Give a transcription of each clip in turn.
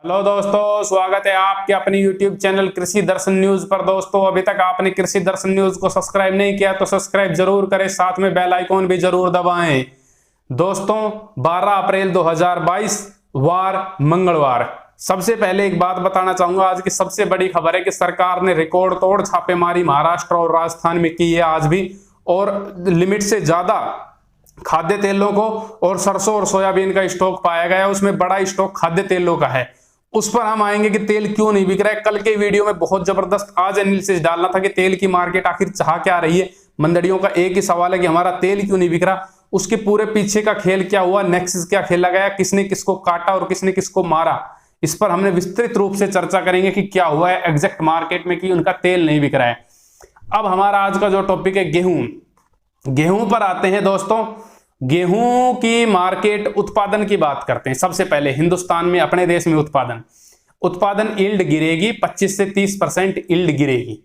Hello दोस्तों, स्वागत है आपके अपने YouTube चैनल कृषि दर्शन न्यूज पर। दोस्तों, अभी तक आपने कृषि दर्शन न्यूज को सब्सक्राइब नहीं किया तो सब्सक्राइब जरूर करें, साथ में बेल आइकॉन भी जरूर दबाएं। दोस्तों, 12 अप्रैल 2022 वार मंगलवार। सबसे पहले एक बात बताना चाहूंगा, आज की सबसे बड़ी खबर है कि सरकार ने रिकॉर्ड तोड़ छापेमारी महाराष्ट्र और राजस्थान में की है आज भी, और लिमिट से ज्यादा खाद्य तेलों को और सरसों और सोयाबीन का स्टॉक पाया गया है। उसमें बड़ा स्टॉक खाद्य तेलों का है। उस पर हम आएंगे कि तेल क्यों नहीं बिक रहा है। कल के वीडियो में बहुत जबरदस्त आज एनालिसिस डालना था कि तेल की मार्केट आखिर चाह क्या रही है। मंडलियों का एक ही सवाल है कि हमारा तेल क्यों नहीं बिक रहा, उसके पूरे पीछे का खेल क्या हुआ, नेक्सस क्या खेला गया, किसने किसको काटा और किसने किसको मारा। इस पर हमने विस्तृत रूप से चर्चा करेंगे कि क्या हुआ है एग्जैक्ट मार्केट में कि उनका तेल नहीं बिक रहा है। अब हमारा आज का जो टॉपिक है गेहूं पर आते हैं। दोस्तों, गेहूं की मार्केट उत्पादन की बात करते हैं। सबसे पहले हिंदुस्तान में, अपने देश में उत्पादन यील्ड गिरेगी, 25 से 30% यील्ड गिरेगी।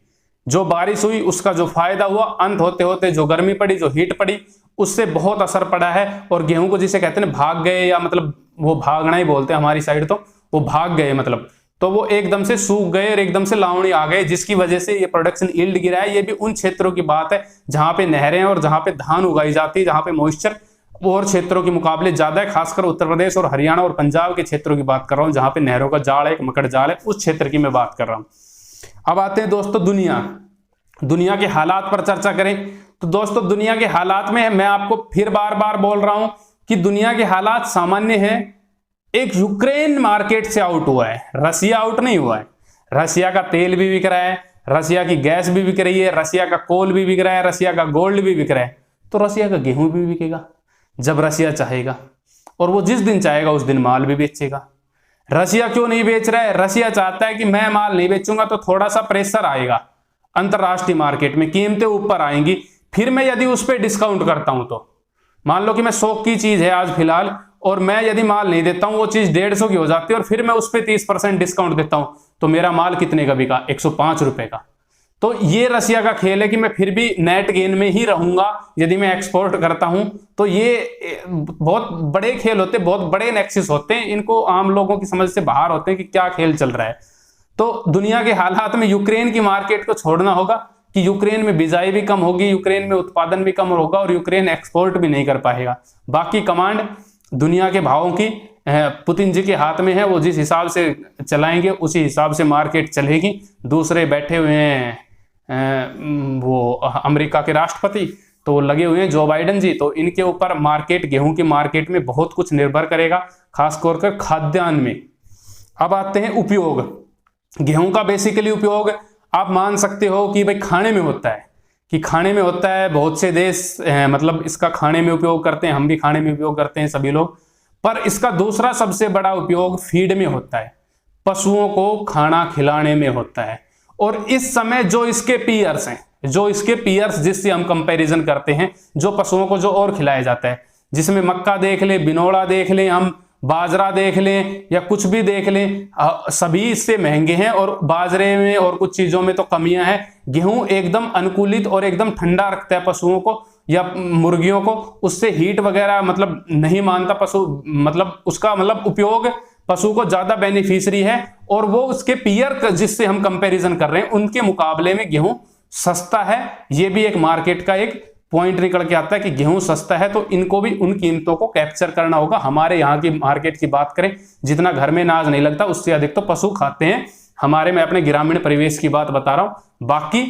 जो बारिश हुई उसका जो फायदा हुआ, अंत होते होते जो गर्मी पड़ी, जो हीट पड़ी, उससे बहुत असर पड़ा है। और गेहूं को जिसे कहते हैं भाग गए, या मतलब वो भागना ही बोलते हैं हमारी साइड, तो वो भाग गए मतलब, तो वो एकदम से सूख गए और एकदम से लावणी आ गए, जिसकी वजह से ये प्रोडक्शन यील्ड गिरा है। ये भी उन क्षेत्रों की बात है जहां पे नहरें और जहां पे धान उगाई जाती है, जहां पे मॉइस्चर और क्षेत्रों के मुकाबले ज्यादा है। खासकर उत्तर प्रदेश और हरियाणा और पंजाब के क्षेत्रों की बात कर रहा हूं, जहां पे नहरों का जाल है, एक मकड़ जाल है, उस क्षेत्र की मैं बात कर रहा हूं। अब आते हैं दोस्तों दुनिया के हालात पर चर्चा करें। तो दोस्तों, दुनिया के हालात में मैं आपको फिर बार बार बोल रहा हूं कि दुनिया के हालात सामान्य है। एक यूक्रेन मार्केट से आउट हुआ है, रसिया आउट नहीं हुआ है। रसिया का तेल भी बिक रहा है, रसिया की गैस भी बिक रही है, रसिया का कोल भी बिक रहा है, रसिया का गोल्ड भी बिक रहा है। तो रसिया का गेहूं भी बिकेगा जब रसिया चाहेगा, और वो जिस दिन चाहेगा उस दिन माल भी बेचेगा। रसिया क्यों नहीं बेच रहा है? रसिया चाहता है कि मैं माल नहीं बेचूंगा तो थोड़ा सा प्रेशर आएगा अंतरराष्ट्रीय मार्केट में, कीमतें ऊपर आएंगी। फिर मैं यदि उस पर डिस्काउंट करता हूं, तो मान लो कि मैं 100 की चीज है आज फिलहाल, और मैं यदि माल नहीं देता हूं, वो चीज 150 की हो जाती है, और फिर मैं उस पर 30% डिस्काउंट देता हूं, तो मेरा माल कितने का बिका? 105 रुपए का। तो ये रसिया का खेल है कि मैं फिर भी नेट गेन में ही रहूंगा यदि मैं एक्सपोर्ट करता हूं। तो ये बहुत बड़े खेल होते हैं, बहुत बड़े नेक्सस होते हैं, इनको आम लोगों की समझ से बाहर होते हैं कि क्या खेल चल रहा है। तो दुनिया के हालात में यूक्रेन की मार्केट को छोड़ना होगा कि यूक्रेन में बिजाई भी कम होगी, यूक्रेन में उत्पादन भी कम होगा, और यूक्रेन एक्सपोर्ट भी नहीं कर पाएगा। बाकी कमांड दुनिया के भावों की पुतिन जी के हाथ में है। वो जिस हिसाब से चलाएंगे उसी हिसाब से मार्केट चलेगी। दूसरे बैठे हुए हैं वो अमेरिका के राष्ट्रपति, तो लगे हुए हैं जो बाइडेन जी, तो इनके ऊपर मार्केट, गेहूं की मार्केट में बहुत कुछ निर्भर करेगा, खासतौर कर खाद्यान्न में। अब आते हैं उपयोग। गेहूं का बेसिकली उपयोग आप मान सकते हो कि भाई खाने में होता है, बहुत से देश मतलब इसका खाने में उपयोग करते हैं, हम भी खाने में उपयोग करते हैं सभी लोग। पर इसका दूसरा सबसे बड़ा उपयोग फीड में होता है, पशुओं को खाना खिलाने में होता है। और इस समय जो इसके पीयर्स जिससे हम कंपैरिजन करते हैं, जो पशुओं को जो और खिलाया जाता है, जिसमें मक्का देख ले, बिनोड़ा देख ले, हम बाजरा देख लें या कुछ भी देख लें, सभी इससे महंगे हैं, और बाजरे में और कुछ चीजों में तो कमियां हैं। गेहूं एकदम अनुकूलित और एकदम ठंडा रखता है पशुओं को या मुर्गियों को, उससे हीट वगैरह मतलब नहीं मानता पशु, मतलब उसका मतलब उपयोग पशु को ज्यादा बेनिफिशियरी है। और वो उसके पीयर जिससे हम कंपैरिजन कर रहे हैं उनके मुकाबले में गेहूं सस्ता है। ये भी एक मार्केट का एक पॉइंट निकल के आता है कि गेहूं सस्ता है, तो इनको भी उन कीमतों को कैप्चर करना होगा। हमारे यहाँ की मार्केट की बात करें, जितना घर में अनाज नहीं लगता उससे अधिक तो पशु खाते हैं हमारे। मैं अपने ग्रामीण परिवेश की बात बता रहा हूं, बाकी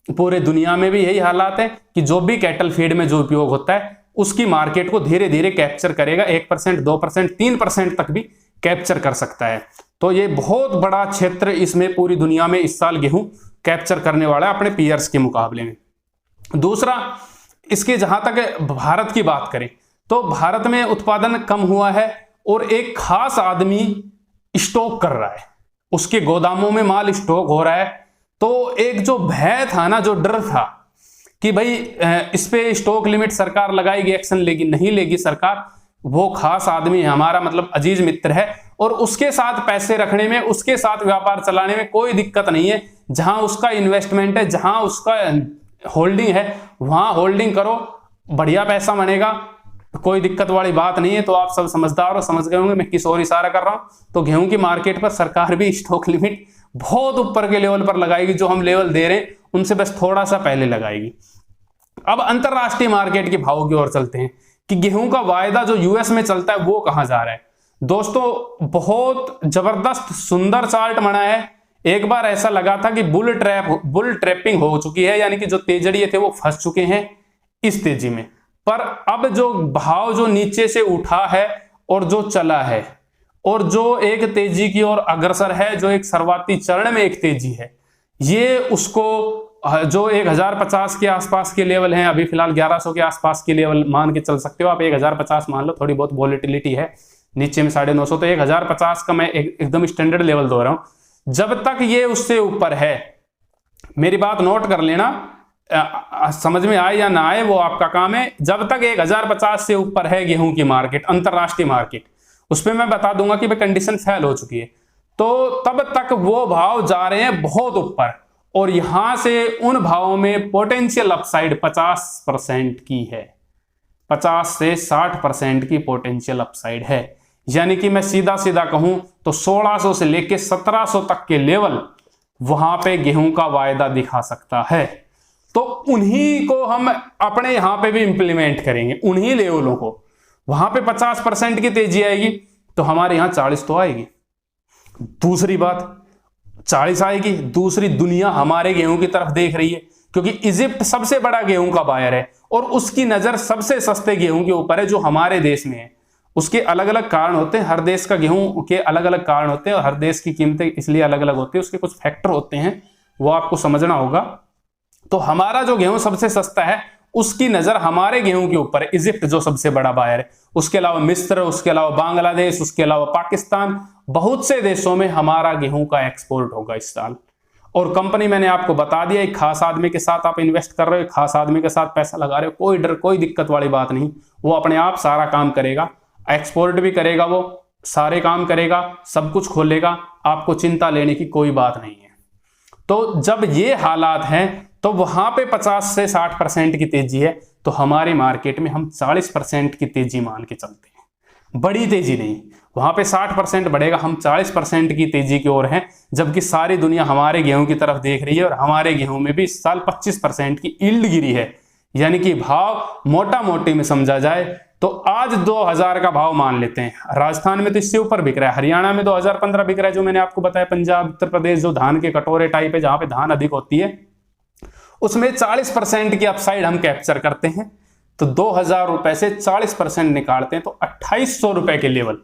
पूरे दुनिया में भी यही हालात है कि जो भी कैटल फीड में जो उपयोग होता है उसकी मार्केट को धीरे धीरे कैप्चर करेगा। 1%, 2%, 3% तक भी कैप्चर कर सकता है। तो ये बहुत बड़ा क्षेत्र इसमें पूरी दुनिया में इस साल गेहूं कैप्चर करने वाला है अपने पीयर्स के मुकाबले में। दूसरा, इसके जहां तक भारत की बात करें तो भारत में उत्पादन कम हुआ है, और एक खास आदमी स्टॉक कर रहा है, उसके गोदामों में माल स्टॉक हो रहा है। तो एक जो भय था ना, जो डर था कि भाई इस पे स्टॉक लिमिट सरकार लगाएगी, एक्शन लेगी, नहीं लेगी सरकार, वो खास आदमी है हमारा, मतलब अजीज मित्र है, और उसके साथ पैसे रखने में, उसके साथ व्यापार चलाने में कोई दिक्कत नहीं है। जहां उसका इन्वेस्टमेंट है, जहां उसका होल्डिंग है, वहां होल्डिंग करो, बढ़िया पैसा बनेगा, कोई दिक्कत वाली बात नहीं है। तो आप सब समझदार हो, समझ गए होंगे मैं किस ओर इशारा कर रहा हूं। तो गेहूं की मार्केट पर सरकार भी स्टॉक लिमिट बहुत ऊपर के लेवल पर लगाएगी, जो हम लेवल दे रहे हैं उनसे बस थोड़ा सा पहले लगाएगी। अब अंतरराष्ट्रीय मार्केट के भाव की ओर चलते हैं कि गेहूं का वायदा जो यूएस में चलता है वो कहां जा रहा है। दोस्तों बहुत जबरदस्त सुंदर चार्ट बना है। एक बार ऐसा लगा था कि बुल ट्रैपिंग हो चुकी है, यानी कि जो तेजड़िए थे वो फंस चुके हैं इस तेजी में। पर अब जो भाव जो नीचे से उठा है और जो चला है और जो एक तेजी की ओर अग्रसर है, जो एक शुरुआती चरण में एक तेजी है, ये उसको जो 1050 के आसपास के लेवल हैं, अभी फिलहाल 1100 के आसपास के लेवल मान के चल सकते हो आप। 1050 मान लो, थोड़ी बहुत वॉलेटिलिटी है नीचे में 950, तो 1050 का मैं एकदम स्टैंडर्ड लेवल दो रहा हूं। जब तक ये उससे ऊपर है, मेरी बात नोट कर लेना, समझ में आए या ना आए वो आपका काम है। जब तक 1050 से ऊपर है गेहूं की मार्केट, अंतरराष्ट्रीय मार्केट, उस पर मैं बता दूंगा कि भाई कंडीशन फेल हो चुकी है, तो तब तक वो भाव जा रहे हैं बहुत ऊपर। और यहां से उन भावों में पोटेंशियल अपसाइड 50% की है, 50 से 60% की पोटेंशियल अपसाइड है। यानी कि मैं सीधा सीधा कहूं तो 1600 से लेके 1700 तक के लेवल वहां पे गेहूं का वायदा दिखा सकता है। तो उन्हीं को हम अपने यहां पे भी इंप्लीमेंट करेंगे, उन्हीं लेवलों को। वहां पे 50% की तेजी आएगी तो हमारे यहां 40 तो आएगी। दूसरी बात, 40 आएगी, दूसरी दुनिया हमारे गेहूं की तरफ देख रही है, क्योंकि इजिप्ट सबसे बड़ा गेहूं का बायर है और उसकी नजर सबसे सस्ते गेहूं के ऊपर है जो हमारे देश में है। उसके अलग अलग कारण होते हैं, हर देश का गेहूं के अलग अलग कारण होते हैं और हर देश की कीमतें इसलिए अलग अलग होती है, उसके कुछ फैक्टर होते हैं, वो आपको समझना होगा। तो हमारा जो गेहूं सबसे सस्ता है उसकी नजर हमारे गेहूं के ऊपर है, इजिप्ट जो सबसे बड़ा बायर है। उसके अलावा मिस्र, उसके अलावा बांग्लादेश, उसके अलावा पाकिस्तान, बहुत से देशों में हमारा गेहूं का एक्सपोर्ट होगा इस साल। और कंपनी मैंने आपको बता दिया, एक खास आदमी के साथ आप इन्वेस्ट कर रहे हो, एक खास आदमी के साथ पैसा लगा रहे हो, कोई डर कोई दिक्कत वाली बात नहीं। वो अपने आप सारा काम करेगा, एक्सपोर्ट भी करेगा, वो सारे काम करेगा, सब कुछ खोलेगा, आपको चिंता लेने की कोई बात नहीं है। तो जब ये हालात हैं तो वहां पे 50 से 60% की तेजी है, तो हमारी मार्केट में हम 40% की तेजी मान के चलते हैं। बड़ी तेजी नहीं, वहां पे 60% बढ़ेगा, हम 40% की तेजी की ओर हैं। जबकि सारी दुनिया हमारे गेहूं की तरफ देख रही है और हमारे गेहूं में भी इस साल 25% की यील्ड गिरी है। यानी कि भाव मोटा मोटी में समझा जाए तो आज 2000 का भाव मान लेते हैं। राजस्थान में तो इससे ऊपर बिक रहा है, हरियाणा में 2015 बिक रहा है, जो मैंने आपको बताया। पंजाब, उत्तर प्रदेश जो धान के कटोरे टाइप है, जहां पे धान अधिक होती है, उसमें 40% की अपसाइड हम कैप्चर करते हैं। तो 2000 रुपए से 40% निकालते हैं तो 2800 रुपए के लेवल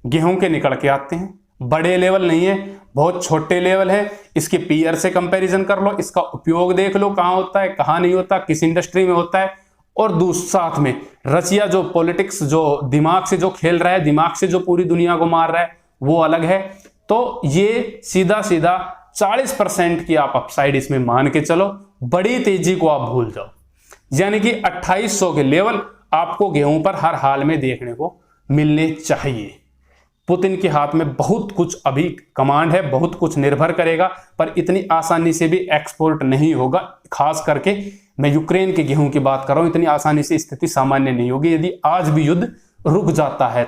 गेहूं के निकल के आते हैं। बड़े लेवल नहीं है, बहुत छोटे लेवल है। इसके पीयर से कंपैरिजन कर लो, इसका उपयोग देख लो कहां होता है, कहां नहीं होता, किस इंडस्ट्री में होता है। और साथ में रशिया जो पॉलिटिक्स, जो दिमाग से जो खेल रहा है, दिमाग से जो पूरी दुनिया को मार रहा है, वो अलग है। तो ये सीधा सीधा 40% की आप अपसाइड इसमें मान के चलो, बड़ी तेजी को आप भूल जाओ। यानी कि 2800 के लेवल आपको गेहूं पर हर हाल में देखने को मिलने चाहिए। पुतिन के हाथ में बहुत कुछ अभी कमांड है, बहुत कुछ निर्भर करेगा, पर इतनी आसानी से भी एक्सपोर्ट नहीं होगा। खास करके मैं यूक्रेन के गेहूं की बात कर रहा हूं, इतनी आसानी से स्थिति सामान्य नहीं होगी यदि आज भी युद्ध रुक जाता है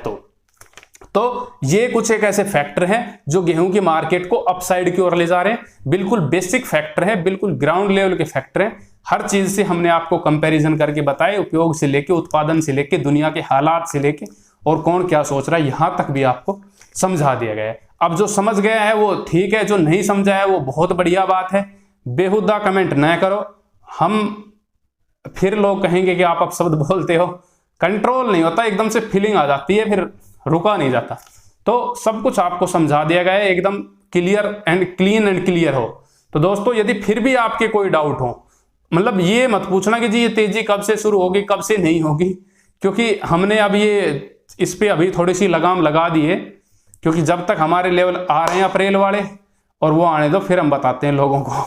तो ये कुछ एक ऐसे फैक्टर हैं जो गेहूं की मार्केट को अपसाइड की ओर ले जा रहे हैं। बिल्कुल बेसिक फैक्टर है, बिल्कुल ग्राउंड लेवल के फैक्टर हैं। हर चीज से हमने आपको कंपैरिजन करके बताए, उपयोग से लेके, उत्पादन से लेके, दुनिया के हालात से लेके, और कौन क्या सोच रहा है, यहां तक भी आपको समझा दिया गया है। अब जो समझ गया है वो ठीक है, जो नहीं समझा है वो बहुत बढ़िया बात है। बेहुदा कमेंट न करो, हम फिर लोग कहेंगे कि आप अपशब्द बोलते हो। कंट्रोल नहीं होता, एकदम से फीलिंग आ जाती है, फिर रुका नहीं जाता। तो सब कुछ आपको समझा दिया गया है, एकदम clear and clean and clear हो। तो दोस्तों यदि फिर भी आपके कोई डाउट हो, मतलब ये मत पूछना कि जी ये तेजी कब से शुरू होगी, कब से नहीं होगी, क्योंकि हमने अब ये इस पे अभी थोड़ी सी लगाम लगा दी है, क्योंकि जब तक हमारे लेवल आ रहे हैं अप्रैल वाले, और वो आने दो फिर हम बताते हैं लोगों को।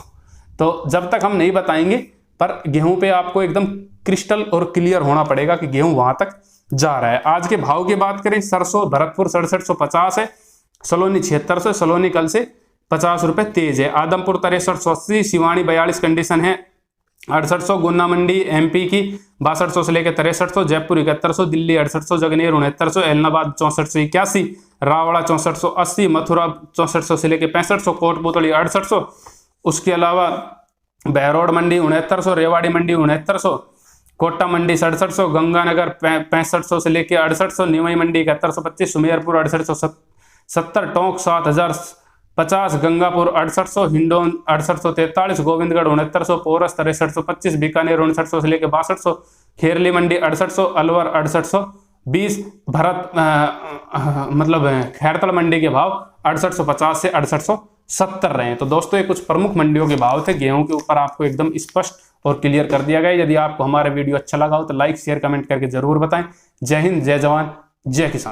तो जब तक हम नहीं बताएंगे, पर गेहूं पे आपको एकदम क्रिस्टल और क्लियर होना पड़ेगा कि गेहूं वहां तक जा रहा है। आज के भाव की बात करें, सरसों भरतपुर 6750 है, सलोनी 7600, सलोनी कल से 50 रुपए तेज है, आदमपुर 6380, सिवानी 42 कंडीशन है, 6800, गुन्ना मंडी एमपी की 6200 से लेकर 6300, जयपुर 7100, दिल्ली 6800, जगनेर 6900, एलनाबाद 6481, रावड़ा 6480, मथुरा 6400 से लेकर 6500, कोटपुतली 6800, उसके अलावा बहरोड मंडी 6900, रेवाड़ी मंडी 6900, कोटा मंडी 6700, गंगानगर 6500 से लेकर 6800, निवाई मंडी 7125, सुमेरपुर 6870, टोंक 7050, गंगापुर 6800, हिंडौन 6843, गोविंदगढ़ 6900, पोरस 6325, बीकानेर 5900 से लेकर 6200, खेरली मंडी 6800, अलवर 6820, भरत मतलब खैरतल मंडी के भाव 6850 से 6870 रहे हैं। तो दोस्तों ये कुछ प्रमुख मंडियों के भाव थे। गेहूं के ऊपर आपको एकदम स्पष्ट और क्लियर कर दिया गया। यदि आपको हमारा वीडियो अच्छा लगा हो तो लाइक शेयर कमेंट करके जरूर बताएं। जय हिंद, जय जवान, जय किसान।